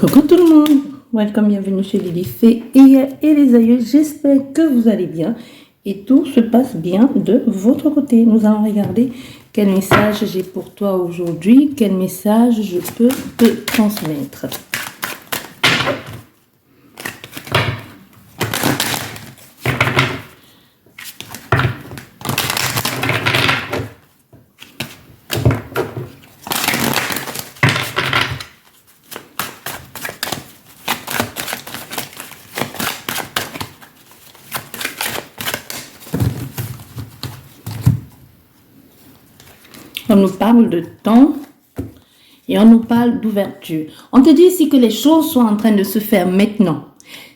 Coucou tout le monde, welcome, bienvenue chez Lily Fée et les aïeux, j'espère que vous allez bien et tout se passe bien de votre côté. Nous allons regarder quel message j'ai pour toi aujourd'hui, quel message je peux te transmettre. On nous parle de temps et on nous parle d'ouverture. On te dit ici que les choses sont en train de se faire maintenant.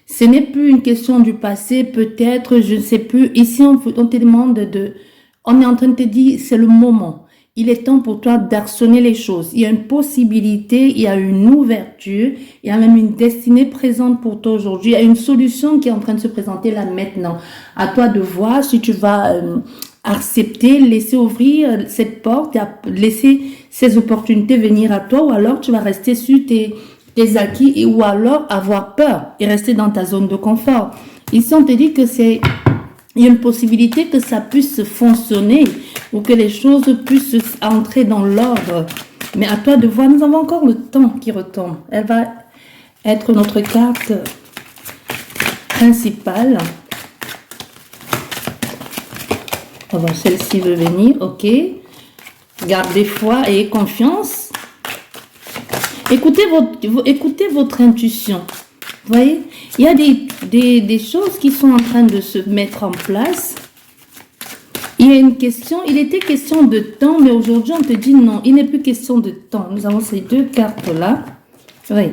Ce n'est plus une question du passé, peut-être, je ne sais plus. Ici, on te demande on est en train de te dire, c'est le moment. Il est temps pour toi d'actionner les choses. Il y a une possibilité, il y a une ouverture, il y a même une destinée présente pour toi aujourd'hui. Il y a une solution qui est en train de se présenter là maintenant. À toi de voir si tu vas accepter, laisser ouvrir cette porte, laisser ces opportunités venir à toi, ou alors tu vas rester sur tes acquis, ou alors avoir peur et rester dans ta zone de confort. Ici, on te dit que il y a une possibilité que ça puisse fonctionner ou que les choses puissent entrer dans l'ordre. Mais à toi de voir, nous avons encore le temps qui retombe. Elle va être notre carte principale. Alors, celle-ci veut venir, ok. Gardez foi et confiance. Écoutez votre intuition. Vous voyez, il y a des choses qui sont en train de se mettre en place. Il y a une question, il était question de temps, mais aujourd'hui on te dit non, il n'est plus question de temps. Nous avons ces deux cartes-là. Oui,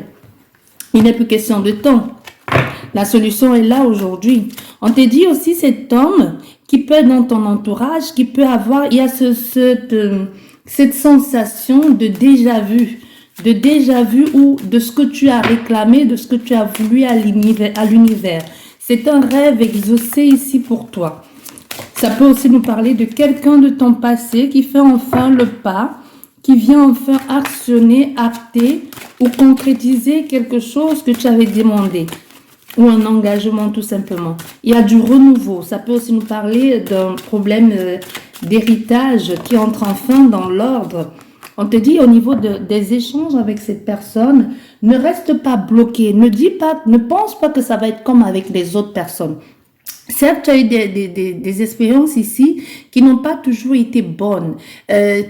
il n'est plus question de temps. La solution est là aujourd'hui. On te dit aussi cet homme qui peut être dans ton entourage, qui peut avoir, il y a cette sensation de déjà vu ou de ce que tu as réclamé, de ce que tu as voulu à l'univers. C'est un rêve exaucé ici pour toi. Ça peut aussi nous parler de quelqu'un de ton passé qui fait enfin le pas, qui vient enfin actionner, acter ou concrétiser quelque chose que tu avais demandé. Ou un engagement tout simplement. Il y a du renouveau. Ça peut aussi nous parler d'un problème d'héritage qui entre enfin dans l'ordre. On te dit au niveau des échanges avec cette personne, ne reste pas bloqué. Ne pense pas que ça va être comme avec les autres personnes. Certes, tu as eu des expériences ici qui n'ont pas toujours été bonnes.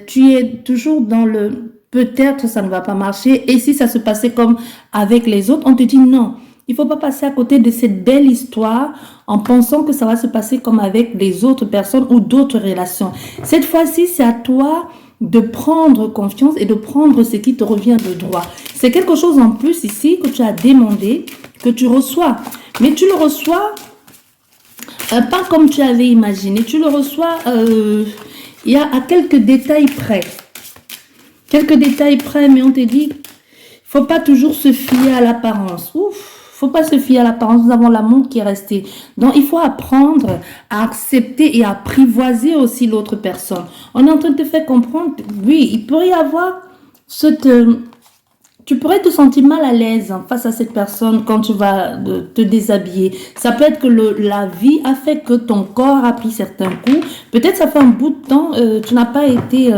Tu es toujours dans le peut-être ça ne va pas marcher. Et si ça se passait comme avec les autres, on te dit non. Il ne faut pas passer à côté de cette belle histoire en pensant que ça va se passer comme avec les autres personnes ou d'autres relations. Cette fois-ci, c'est à toi de prendre confiance et de prendre ce qui te revient de droit. C'est quelque chose en plus ici que tu as demandé, que tu reçois. Mais tu le reçois pas comme tu avais imaginé. Tu le reçois il y a à quelques détails près. Quelques détails près, mais on te dit, il ne faut pas toujours se fier à l'apparence. Ouf! Il ne faut pas se fier à l'apparence, nous avons l'amour qui est resté. Donc, il faut apprendre à accepter et à apprivoiser aussi l'autre personne. On est en train de te faire comprendre, oui, il pourrait y avoir tu pourrais te sentir mal à l'aise face à cette personne quand tu vas te déshabiller. Ça peut être que la vie a fait que ton corps a pris certains coups. Peut-être ça fait un bout de temps, tu n'as pas été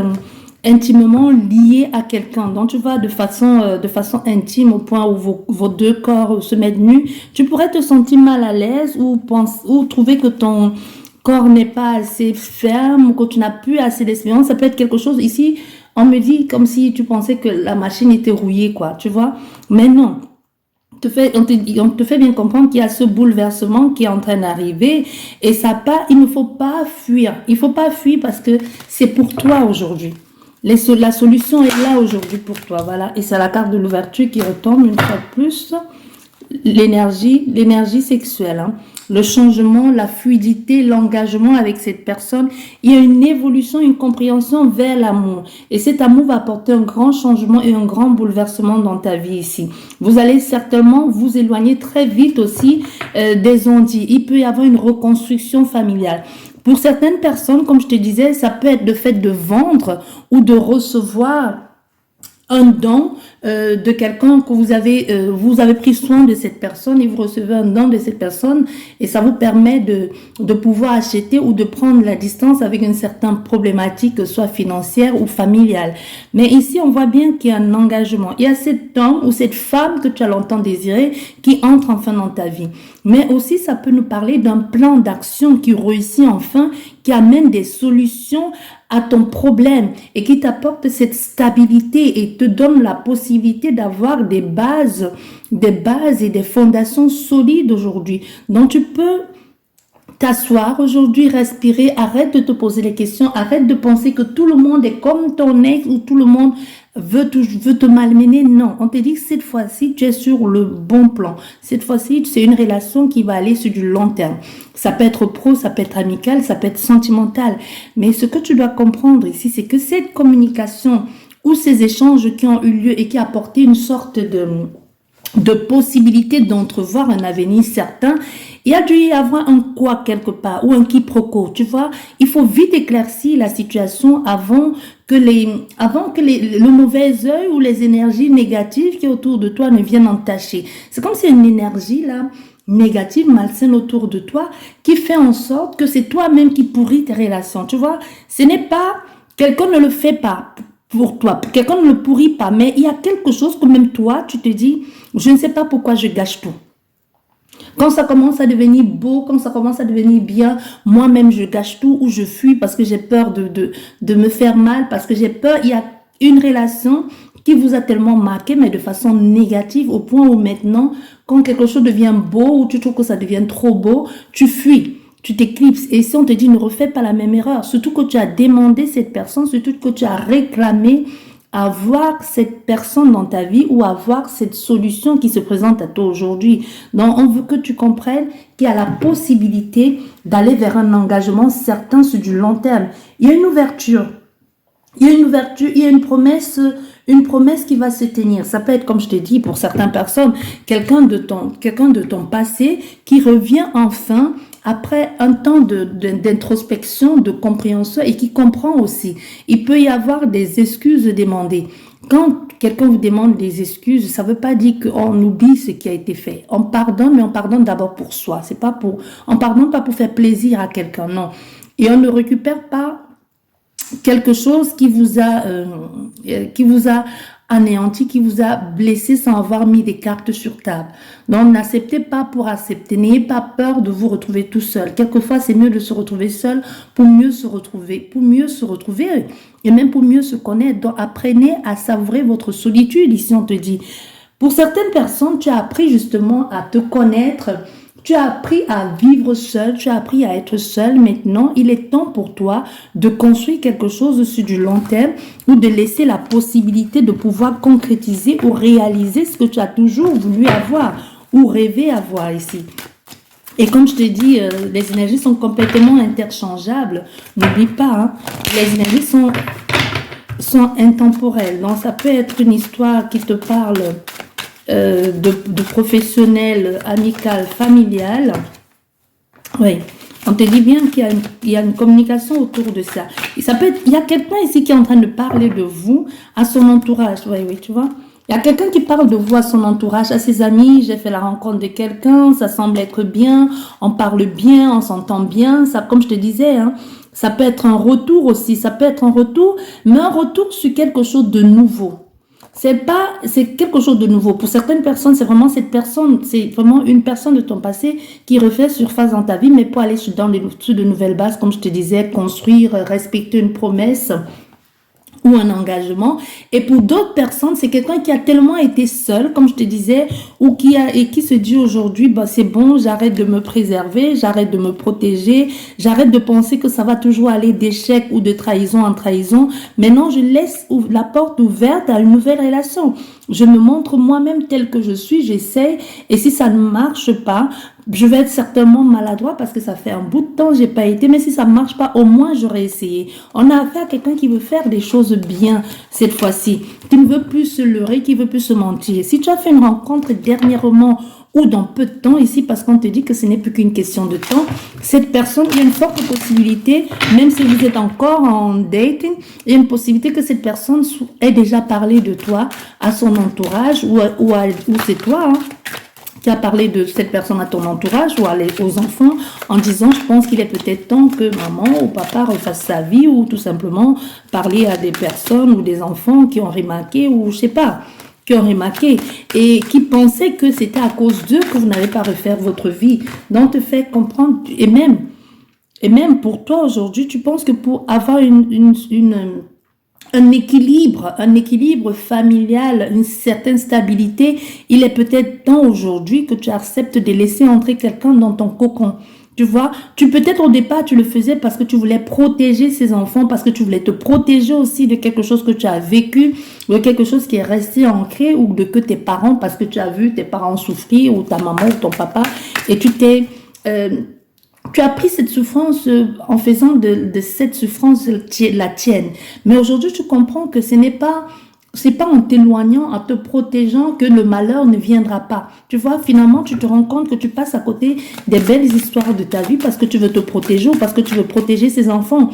intimement lié à quelqu'un. Donc, tu vas de façon intime au point où vos deux corps se mettent nus. Tu pourrais te sentir mal à l'aise ou trouver que ton corps n'est pas assez ferme ou que tu n'as plus assez d'expérience. Ça peut être quelque chose ici. On me dit comme si tu pensais que la machine était rouillée, quoi. Tu vois? Mais non. On te fait bien comprendre qu'il y a ce bouleversement qui est en train d'arriver et il ne faut pas fuir. Il ne faut pas fuir parce que c'est pour toi aujourd'hui. La solution est là aujourd'hui pour toi, voilà. Et c'est la carte de l'ouverture qui retombe une fois de plus. L'énergie sexuelle, hein. Le changement, la fluidité, l'engagement avec cette personne. Il y a une évolution, une compréhension vers l'amour. Et cet amour va apporter un grand changement et un grand bouleversement dans ta vie ici. Vous allez certainement vous éloigner très vite aussi des ondits. Il peut y avoir une reconstruction familiale. Pour certaines personnes, comme je te disais, ça peut être le fait de vendre ou de recevoir un don de quelqu'un que vous avez pris soin de cette personne et vous recevez un don de cette personne et ça vous permet de pouvoir acheter ou de prendre la distance avec une certaine problématique, soit financière ou familiale. Mais ici, on voit bien qu'il y a un engagement. Il y a cet homme ou cette femme que tu as longtemps désiré qui entre enfin dans ta vie. Mais aussi, ça peut nous parler d'un plan d'action qui réussit enfin, qui amène des solutions à ton problème et qui t'apporte cette stabilité et te donne la possibilité d'avoir des bases et des fondations solides aujourd'hui. Donc, tu peux t'asseoir aujourd'hui, respirer, arrête de te poser les questions, arrête de penser que tout le monde est comme ton ex ou tout le monde veut te malmener. Non, on te dit que cette fois-ci, tu es sur le bon plan. Cette fois-ci, c'est une relation qui va aller sur du long terme. Ça peut être pro, ça peut être amical, ça peut être sentimental. Mais ce que tu dois comprendre ici, c'est que cette communication ou ces échanges qui ont eu lieu et qui a apporté une sorte de possibilité d'entrevoir un avenir certain, il y a dû y avoir un quoi quelque part ou un quiproquo, tu vois. Il faut vite éclaircir la situation avant que le mauvais œil ou les énergies négatives qui est autour de toi ne viennent entacher. C'est comme si une énergie là négative, malsaine autour de toi qui fait en sorte que c'est toi-même qui pourrit tes relations, tu vois. Ce n'est pas, quelqu'un ne le fait pas pour toi, quelqu'un ne le pourrit pas, mais il y a quelque chose que même toi, tu te dis, je ne sais pas pourquoi je gâche tout. Quand ça commence à devenir beau, quand ça commence à devenir bien, moi-même je gâche tout ou je fuis parce que j'ai peur de me faire mal, parce que j'ai peur. Il y a une relation qui vous a tellement marqué, mais de façon négative, au point où maintenant, quand quelque chose devient beau ou tu trouves que ça devient trop beau, tu fuis. Tu t'éclipses. Et si on te dit ne refais pas la même erreur, surtout que tu as demandé cette personne, surtout que tu as réclamé avoir cette personne dans ta vie ou avoir cette solution qui se présente à toi aujourd'hui. Donc, on veut que tu comprennes qu'il y a la possibilité d'aller vers un engagement certain sur du long terme. Il y a une ouverture. Il y a une ouverture, il y a une promesse qui va se tenir. Ça peut être, comme je t'ai dit, pour certaines personnes, quelqu'un de ton passé qui revient enfin après un temps d'introspection, de compréhension et qui comprend aussi. Il peut y avoir des excuses demandées. Quand quelqu'un vous demande des excuses, ça ne veut pas dire qu'on oublie ce qui a été fait. On pardonne, mais on pardonne d'abord pour soi. On pardonne pas pour faire plaisir à quelqu'un, non. Et on ne récupère pas quelque chose qui vous a anéanti, qui vous a blessé sans avoir mis des cartes sur table. Donc, n'acceptez pas pour accepter. N'ayez pas peur de vous retrouver tout seul. Quelquefois, c'est mieux de se retrouver seul pour mieux se retrouver et même pour mieux se connaître. Donc, apprenez à savourer votre solitude. Ici, on te dit, pour certaines personnes, tu as appris justement à te connaître. Tu as appris à vivre seul, tu as appris à être seul. Maintenant, il est temps pour toi de construire quelque chose sur du long terme ou de laisser la possibilité de pouvoir concrétiser ou réaliser ce que tu as toujours voulu avoir ou rêvé avoir ici. Et comme je te dis, les énergies sont complètement interchangeables. N'oublie pas, hein, les énergies sont intemporelles. Donc, ça peut être une histoire qui te parle de professionnel, amical, familial. Oui, on te dit bien qu'il y a une communication autour de ça. Et ça peut être, il y a quelqu'un ici qui est en train de parler de vous à son entourage. Oui, tu vois. Il y a quelqu'un qui parle de vous à son entourage, à ses amis. J'ai fait la rencontre de quelqu'un, ça semble être bien, on parle bien, on s'entend bien. Ça, comme je te disais, hein, ça peut être un retour aussi. Ça peut être un retour, mais un retour sur quelque chose de nouveau. C'est quelque chose de nouveau. Pour certaines personnes, c'est vraiment une personne de ton passé qui refait surface dans ta vie, mais pour aller sur de nouvelles bases, comme je te disais, construire, respecter une promesse ou un engagement. Et pour d'autres personnes, c'est quelqu'un qui a tellement été seul, comme je te disais, ou qui se dit aujourd'hui, bah, c'est bon, j'arrête de me préserver, j'arrête de me protéger, j'arrête de penser que ça va toujours aller d'échec ou de trahison en trahison. Maintenant, je laisse la porte ouverte à une nouvelle relation. Je me montre moi-même tel que je suis, j'essaie, et si ça ne marche pas, je vais être certainement maladroit parce que ça fait un bout de temps, j'ai pas été, mais si ça ne marche pas, au moins j'aurais essayé. On a affaire à quelqu'un qui veut faire des choses bien cette fois-ci, qui ne veut plus se leurrer, qui ne veut plus se mentir. Si tu as fait une rencontre dernièrement ou dans peu de temps ici, parce qu'on te dit que ce n'est plus qu'une question de temps. Cette personne, il y a une forte possibilité, même si vous êtes encore en dating, il y a une possibilité que cette personne ait déjà parlé de toi à son entourage, ou c'est toi, hein, qui a parlé de cette personne à ton entourage ou aux enfants en disant je pense qu'il est peut-être temps que maman ou papa refasse sa vie, ou tout simplement parler à des personnes ou des enfants qui ont remarqué, ou je sais pas, qui ont remarqué et qui pensaient que c'était à cause d'eux que vous n'allez pas refaire votre vie. Donc te fait comprendre, et même pour toi aujourd'hui, tu penses que pour avoir un équilibre familial, une certaine stabilité, il est peut-être temps aujourd'hui que tu acceptes de laisser entrer quelqu'un dans ton cocon. Tu vois, peut-être au départ, tu le faisais parce que tu voulais protéger ces enfants, parce que tu voulais te protéger aussi de quelque chose que tu as vécu, de quelque chose qui est resté ancré, ou de que tes parents, parce que tu as vu tes parents souffrir, ou ta maman ou ton papa, et tu as pris cette souffrance en faisant de cette souffrance la tienne. Mais aujourd'hui, tu comprends que c'est pas en t'éloignant, en te protégeant que le malheur ne viendra pas. Tu vois, finalement, tu te rends compte que tu passes à côté des belles histoires de ta vie parce que tu veux te protéger, ou parce que tu veux protéger ces enfants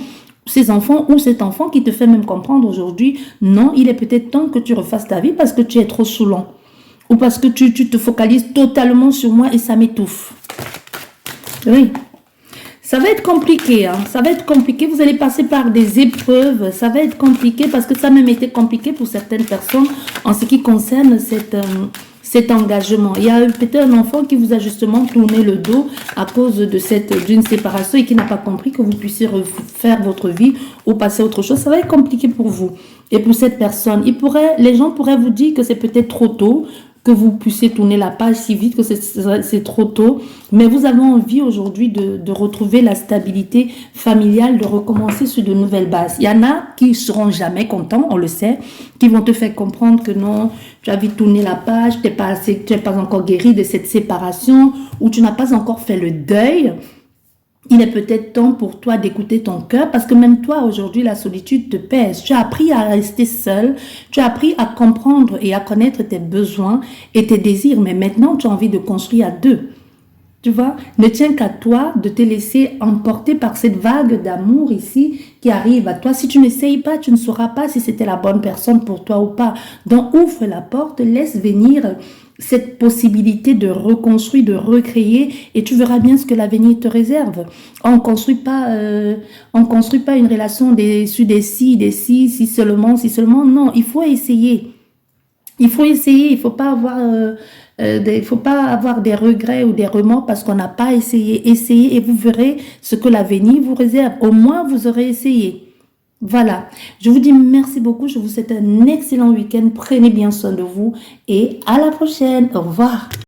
ou cet enfant qui te fait même comprendre aujourd'hui, non, il est peut-être temps que tu refasses ta vie parce que tu es trop saoulant, ou parce que tu te focalises totalement sur moi et ça m'étouffe. Oui. Ça va être compliqué, hein? Ça va être compliqué. Vous allez passer par des épreuves. Ça va être compliqué parce que ça a même été compliqué pour certaines personnes en ce qui concerne cet engagement. Il y a peut-être un enfant qui vous a justement tourné le dos à cause d'une séparation et qui n'a pas compris que vous puissiez refaire votre vie ou passer à autre chose. Ça va être compliqué pour vous. Et pour cette personne, les gens pourraient vous dire que c'est peut-être trop tôt, que vous puissiez tourner la page si vite, que c'est trop tôt. Mais vous avez envie aujourd'hui de retrouver la stabilité familiale, de recommencer sur de nouvelles bases. Il y en a qui ne seront jamais contents, on le sait, qui vont te faire comprendre que non, tu as vite tourné la page, tu n'es pas encore guéri de cette séparation, ou tu n'as pas encore fait le deuil. Il est peut-être temps pour toi d'écouter ton cœur, parce que même toi, aujourd'hui, la solitude te pèse. Tu as appris à rester seul, tu as appris à comprendre et à connaître tes besoins et tes désirs, mais maintenant, tu as envie de construire à deux. Tu vois, ne tient qu'à toi de te laisser emporter par cette vague d'amour ici qui arrive à toi. Si tu n'essayes pas, tu ne sauras pas si c'était la bonne personne pour toi ou pas. Donc, ouvre la porte, laisse venir cette possibilité de reconstruire, de recréer, et tu verras bien ce que l'avenir te réserve. On ne construit pas une relation sur des si seulement. Non, il faut essayer. Il faut essayer, il ne faut pas avoir des regrets ou des remords parce qu'on n'a pas essayé. Essayez et vous verrez ce que l'avenir vous réserve. Au moins, vous aurez essayé. Voilà, je vous dis merci beaucoup, je vous souhaite un excellent week-end, prenez bien soin de vous et à la prochaine, au revoir.